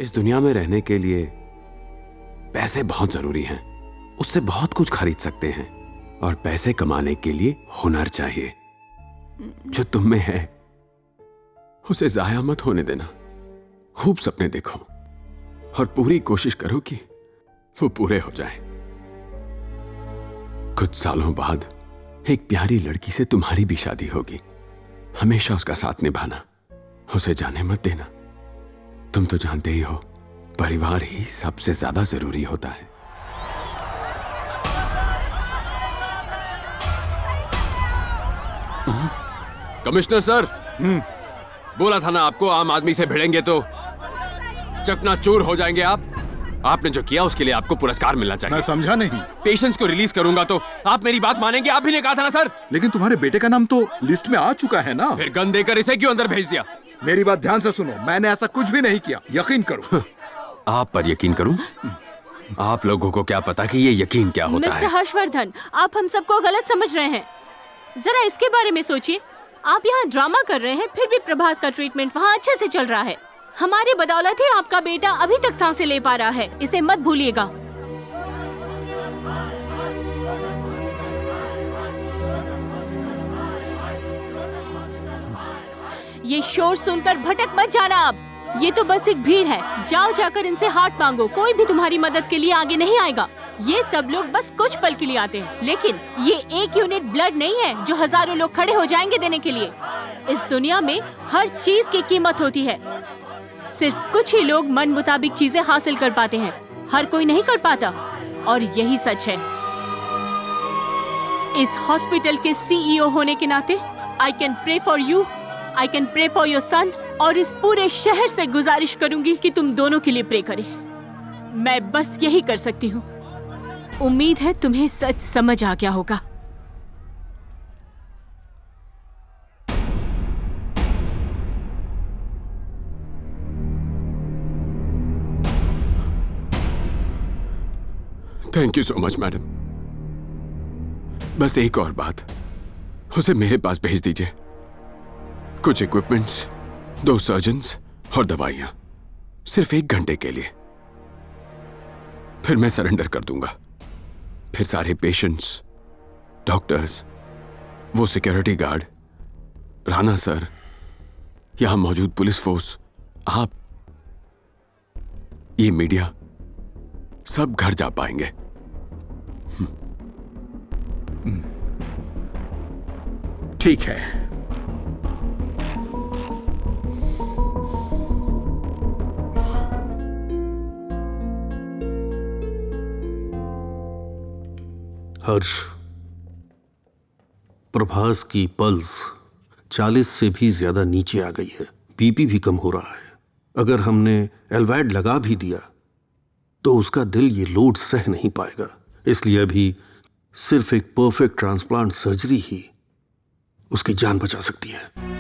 इस दुनिया में रहने के लिए पैसे बहुत जरूरी हैं। उससे बहुत कुछ खरीद सकते हैं और पैसे कमाने के लिए हुनर चाहिए। जो तुम में है उसे जाया मत होने देना। खूब सपने देखो और पूरी कोशिश करो कि वो पूरे हो जाएं। कुछ सालों बाद एक प्यारी लड़की से तुम्हारी भी शादी होगी। हमेशा उसका साथ निभाना, उसे जाने मत देना। तुम तो जानते ही हो, परिवार ही सबसे ज्यादा जरूरी होता है। कमिश्नर सर, बोला था ना आपको, आम आदमी से भिड़ेंगे तो चकनाचूर हो जाएंगे आप। आपने जो किया उसके लिए आपको पुरस्कार मिलना चाहिए। मैं समझा नहीं। पेशेंट्स को रिलीज करूंगा तो आप मेरी बात मानेंगे? आप भी ने कहा था ना सर। लेकिन तुम्हारे बेटे का नाम तो लिस्ट में आ चुका है ना। फिर गन देकर इसे क्यों अंदर भेज दिया? मेरी बात ध्यान से सुनो, मैंने ऐसा कुछ भी नहीं किया, यकीन करो। आप पर यकीन करूं? आप लोगों को क्या पता कि ये यकीन क्या होता है। मिस्टर हर्षवर्धन, आप हम सबको गलत समझ रहे हैं। जरा इसके बारे में सोचिए। आप यहाँ ड्रामा कर रहे हैं, फिर भी प्रभास का ट्रीटमेंट वहाँ अच्छे से चल रहा है। हमारी बदौलत ही आपका बेटा अभी तक सांसें ले पा रहा है, इसे मत भूलिएगा। ये शोर सुनकर भटक मत जाना आप। ये तो बस एक भीड़ है। जाओ जाकर इनसे हाथ मांगो, कोई भी तुम्हारी मदद के लिए आगे नहीं आएगा। ये सब लोग बस कुछ पल के लिए आते हैं, लेकिन ये एक यूनिट ब्लड नहीं है जो हजारों लोग खड़े हो जाएंगे देने के लिए। इस दुनिया में हर चीज की कीमत होती है। सिर्फ कुछ ही लोग मन मुताबिक चीजें हासिल कर पाते हैं, हर कोई नहीं कर पाता, और यही सच है। इस हॉस्पिटल के सीईओ होने के नाते I can pray for you, I can pray for your son, और इस पूरे शहर से गुजारिश करूंगी कि तुम दोनों के लिए प्रे करें। मैं बस यही कर सकती हूँ। उम्मीद है तुम्हें सच समझ आ गया होगा। Thank you so much madam. बस एक और बात, उसे मेरे पास भेज दीजिए। कुछ इक्विपमेंट्स, 2 सर्जन्स और दवाइयां, सिर्फ 1 घंटे के लिए। फिर मैं सरेंडर कर दूंगा। फिर सारे पेशेंट्स, डॉक्टर्स, वो सिक्योरिटी गार्ड, राणा सर, यहां मौजूद पुलिस फोर्स, आप, ये मीडिया, सब घर जा पाएंगे। ठीक है। हर्ष, प्रभास की पल्स 40 से भी ज्यादा नीचे आ गई है। बीपी भी कम हो रहा है। अगर हमने एल्वैड लगा भी दिया तो उसका दिल ये लोड सह नहीं पाएगा। इसलिए अभी सिर्फ एक परफेक्ट ट्रांसप्लांट सर्जरी ही उसकी जान बचा सकती है।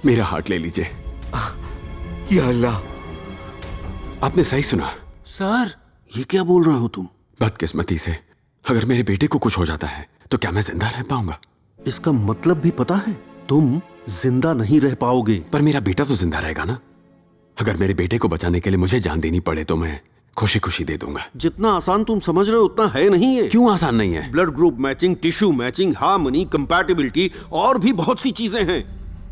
मेरा हार्ट ले लीजिए। या अल्लाह, आपने सही सुना सर। ये क्या बोल रहे हो तुम? बदकिस्मती से अगर मेरे बेटे को कुछ हो जाता है तो क्या मैं जिंदा रह पाऊंगा? इसका मतलब भी पता है? तुम जिंदा नहीं रह पाओगे। पर मेरा बेटा तो जिंदा रहेगा ना। अगर मेरे बेटे को बचाने के लिए मुझे जान देनी पड़े तो मैं खुशी खुशी दे दूंगा। जितना आसान तुम समझ रहे हो उतना है नहीं है। क्यों आसान नहीं है? Blood group matching, tissue matching, harmony, compatibility और भी बहुत सी चीजें हैं।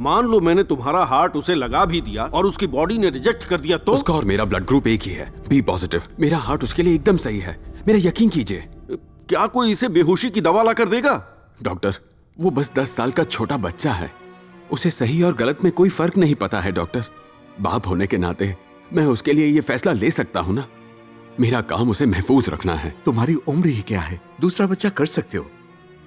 मान लो मैंने तुम्हारा हार्ट उसे लगा भी दिया और उसकी बॉडी ने रिजेक्ट कर दिया तो? उसका और मेरा ब्लड ग्रुप एक ही है, बी पॉजिटिव। मेरा हार्ट उसके लिए एकदम सही है, मेरा यकीन कीजिए। क्या कोई इसे बेहोशी की दवा ला कर देगा? डॉक्टर, वो बस 10 साल का छोटा बच्चा है। उसे सही और गलत में कोई फर्क नहीं पता है डॉक्टर। बाप होने के नाते मैं उसके लिए ये फैसला ले सकता हूँ ना। मेरा काम उसे महफूज रखना है। तुम्हारी उम्र ही क्या है, दूसरा बच्चा कर सकते हो।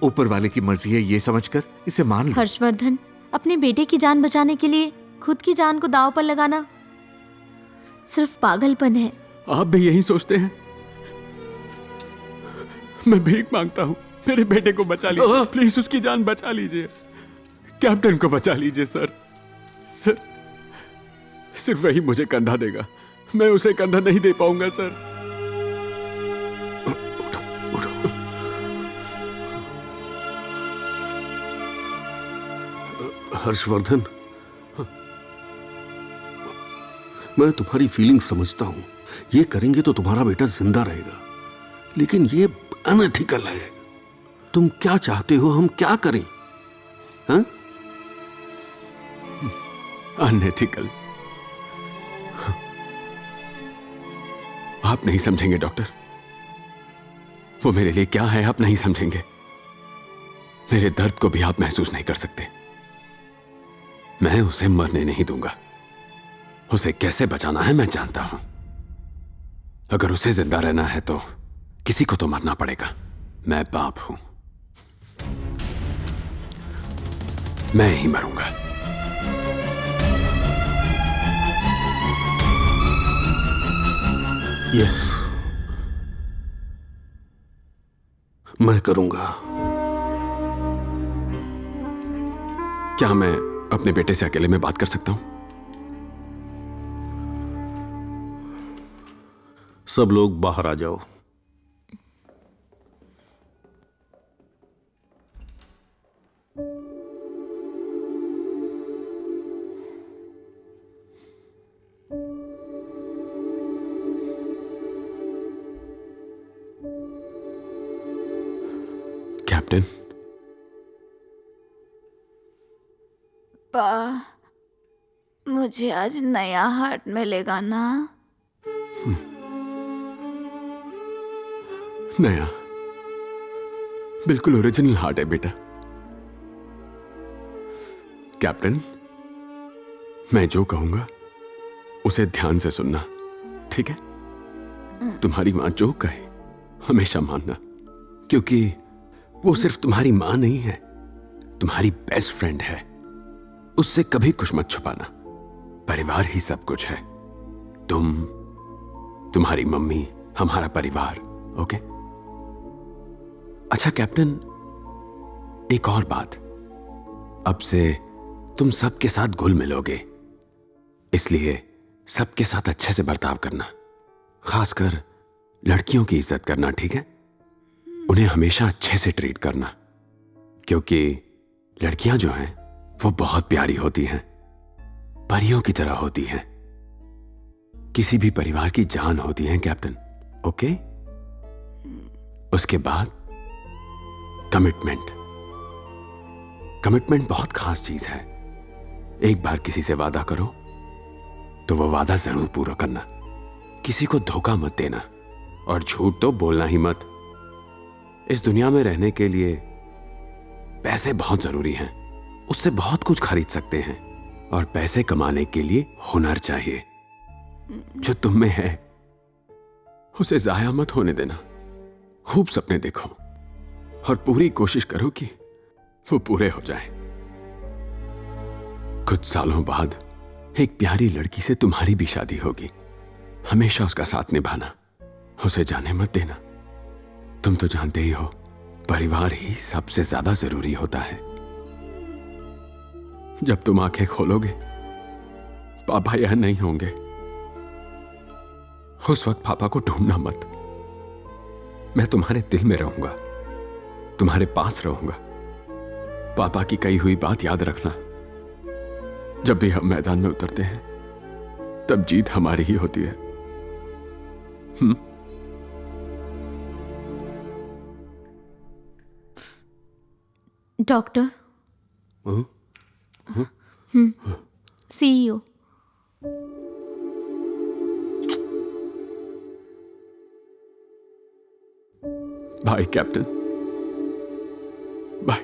ऊपर वाले की मर्जी है ये समझकर इसे मान लो। हर्षवर्धन, अपने बेटे की जान बचाने के लिए खुद की जान को दांव पर लगाना सिर्फ पागलपन है। आप भी यही सोचते हैं? मैं भीख मांगता हूँ, मेरे बेटे को बचा लीजिए, प्लीज उसकी जान बचा लीजिए। कैप्टन को बचा लीजिए सर। सर, सिर्फ वही मुझे कंधा देगा, मैं उसे कंधा नहीं दे पाऊंगा सर। हर्षवर्धन, मैं तुम्हारी फीलिंग समझता हूं। ये करेंगे तो तुम्हारा बेटा जिंदा रहेगा, लेकिन ये अनएथिकल है। तुम क्या चाहते हो हम क्या करें? हाँ? अनएथिकल? आप नहीं समझेंगे डॉक्टर, वो मेरे लिए क्या है आप नहीं समझेंगे। मेरे दर्द को भी आप महसूस नहीं कर सकते। मैं उसे मरने नहीं दूंगा। उसे कैसे बचाना है मैं जानता हूं। अगर उसे जिंदा रहना है तो किसी को तो मरना पड़ेगा। मैं बाप हूं, मैं ही मरूंगा। यस, मैं करूंगा। क्या मैं अपने बेटे से अकेले में बात कर सकता हूं? सब लोग बाहर आ जाओ। कैप्टन, मुझे आज नया हार्ट मिलेगा ना? नया, बिल्कुल ओरिजिनल हार्ट है बेटा। कैप्टन, मैं जो कहूंगा उसे ध्यान से सुनना, ठीक है? तुम्हारी मां जो कहे हमेशा मानना, क्योंकि वो सिर्फ तुम्हारी मां नहीं है, तुम्हारी बेस्ट फ्रेंड है। उससे कभी कुछ मत छुपाना। परिवार ही सब कुछ है। तुम, तुम्हारी मम्मी, हमारा परिवार। ओके? अच्छा कैप्टन, एक और बात। अब से तुम सबके साथ घुल मिलोगे, इसलिए सबके साथ अच्छे से बर्ताव करना। खासकर लड़कियों की इज्जत करना, ठीक है? उन्हें हमेशा अच्छे से ट्रीट करना, क्योंकि लड़कियां जो हैं वो बहुत प्यारी होती हैं, परियों की तरह होती हैं, किसी भी परिवार की जान होती हैं कैप्टन। ओके? उसके बाद कमिटमेंट। कमिटमेंट बहुत खास चीज है। एक बार किसी से वादा करो तो वो वादा जरूर पूरा करना। किसी को धोखा मत देना, और झूठ तो बोलना ही मत। इस दुनिया में रहने के लिए पैसे बहुत जरूरी हैं, उससे बहुत कुछ खरीद सकते हैं, और पैसे कमाने के लिए हुनर चाहिए। जो तुम में है उसे जाया मत होने देना। खूब सपने देखो और पूरी कोशिश करो कि वो पूरे हो जाएं। कुछ सालों बाद एक प्यारी लड़की से तुम्हारी भी शादी होगी। हमेशा उसका साथ निभाना, उसे जाने मत देना। तुम तो जानते ही हो, परिवार ही सबसे ज्यादा जरूरी होता है। जब तुम आंखें खोलोगे पापा यहां नहीं होंगे, उस वक्त पापा को ढूंढना मत। मैं तुम्हारे दिल में रहूंगा, तुम्हारे पास रहूंगा। पापा की कही हुई बात याद रखना। जब भी हम मैदान में उतरते हैं तब जीत हमारी ही होती है। Doctor, CEO। Bye captain, bye.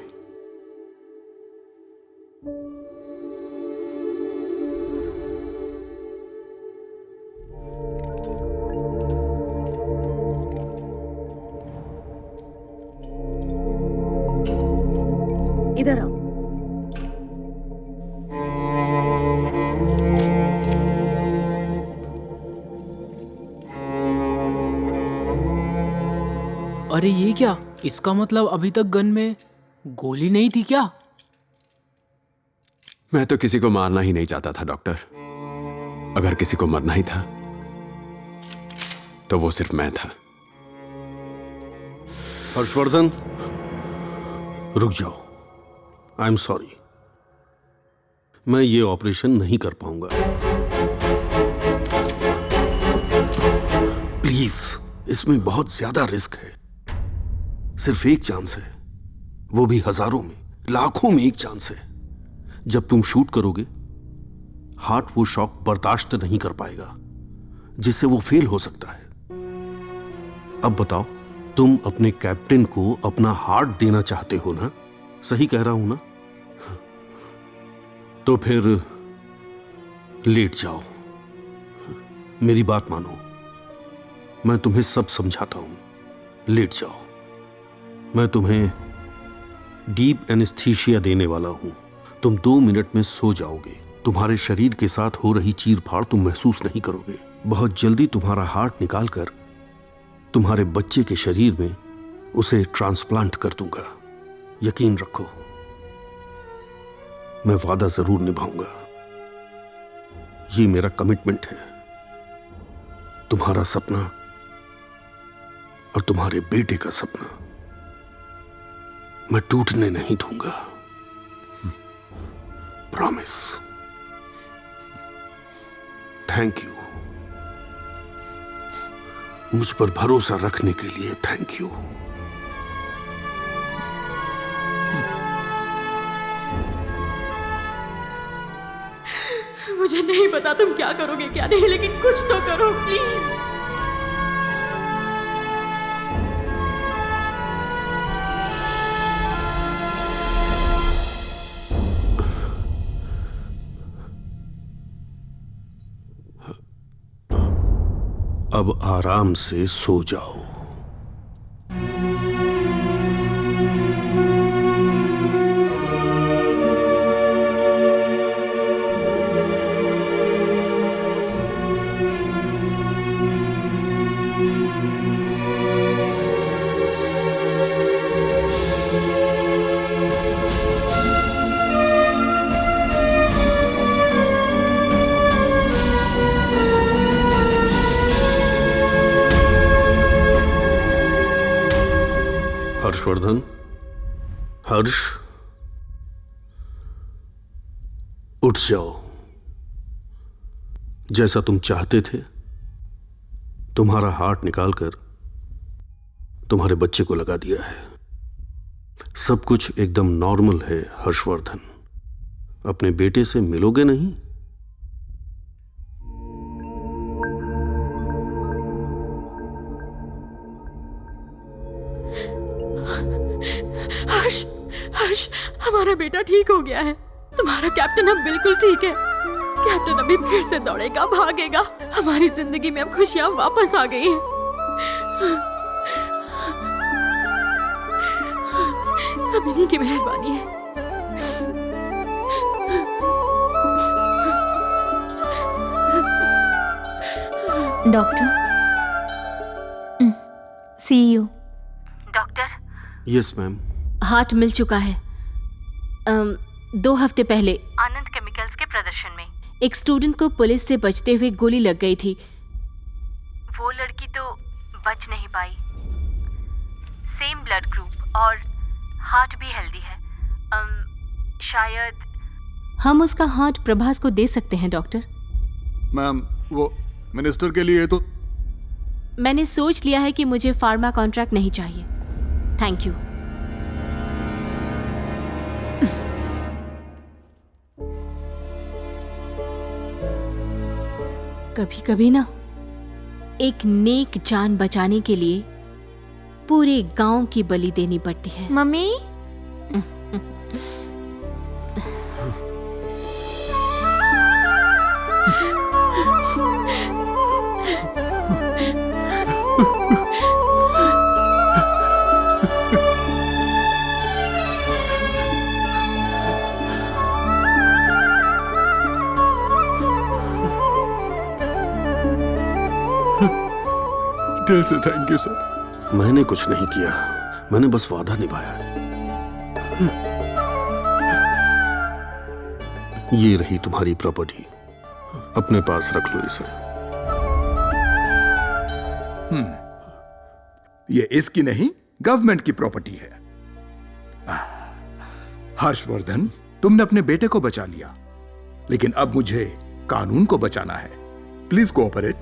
इधर आओ। अरे ये क्या? इसका मतलब अभी तक गन में गोली नहीं थी क्या? मैं तो किसी को मारना ही नहीं चाहता था डॉक्टर। अगर किसी को मरना ही था तो वो सिर्फ मैं था। हर्षवर्धन, रुक जाओ। आई एम सॉरी, मैं ये ऑपरेशन नहीं कर पाऊंगा। प्लीज, इसमें बहुत ज्यादा रिस्क है। सिर्फ एक चांस है, वो भी हजारों में, लाखों में एक चांस है। जब तुम शूट करोगे, हार्ट वो शॉक बर्दाश्त नहीं कर पाएगा, जिससे वो फेल हो सकता है। अब बताओ, तुम अपने कैप्टन को अपना हार्ट देना चाहते हो ना? सही कह रहा हूं ना? तो फिर लेट जाओ। मेरी बात मानो, मैं तुम्हें सब समझाता हूं। लेट जाओ। मैं तुम्हें डीप एनेस्थीसिया देने वाला हूं। तुम 2 मिनट में सो जाओगे। तुम्हारे शरीर के साथ हो रही चीर फाड़ तुम महसूस नहीं करोगे। बहुत जल्दी तुम्हारा हार्ट निकालकर तुम्हारे बच्चे के शरीर में उसे ट्रांसप्लांट कर दूंगा। यकीन रखो, मैं वादा जरूर निभाऊंगा। ये मेरा कमिटमेंट है। तुम्हारा सपना और तुम्हारे बेटे का सपना मैं टूटने नहीं दूंगा। प्रॉमिस। Thank you. मुझ पर भरोसा रखने के लिए थैंक यू। मुझे नहीं पता तुम क्या करोगे क्या नहीं, लेकिन कुछ तो करो प्लीज। अब आराम से सो जाओ। हर्षवर्धन, हर्ष, उठ जाओ। जैसा तुम चाहते थे, तुम्हारा हार्ट निकालकर तुम्हारे बच्चे को लगा दिया है। सब कुछ एकदम नॉर्मल है हर्षवर्धन। अपने बेटे से मिलोगे नहीं? हर्ष, हर्ष, हमारा बेटा ठीक हो गया है। तुम्हारा कैप्टन अब बिल्कुल ठीक है। कैप्टन अभी फिर से दौड़ेगा, भागेगा। हमारी जिंदगी में अब खुशियां वापस आ गई हैं। सब इन्हीं की मेहरबानी है। Doctor, see you. Doctor, yes ma'am. Heart मिल चुका है। 2 हफ्ते पहले आनंद केमिकल्स के प्रदर्शन में एक स्टूडेंट को पुलिस से बचते हुए गोली लग गई थी। वो लड़की तो बच नहीं पाई। सेम ब्लड ग्रुप और हार्ट भी हेल्दी है। शायद हम उसका हार्ट प्रभास को दे सकते हैं डॉक्टर। मैम, वो मिनिस्टर के लिए तो मैंने सोच लिया है कि मुझे फार्मा कॉन्ट्रैक्ट नहीं चाहिए। Thank you. कभी कभी ना, एक नेक जान बचाने के लिए पूरे गांव की बलि देनी पड़ती है। मम्मी, दिल से थैंक यू सर। मैंने कुछ नहीं किया, मैंने बस वादा निभाया है। ये रही तुम्हारी प्रॉपर्टी, अपने पास रख लो इसे। ये इसकी नहीं, गवर्नमेंट की प्रॉपर्टी है। हर्षवर्धन, तुमने अपने बेटे को बचा लिया, लेकिन अब मुझे कानून को बचाना है। Please cooperate.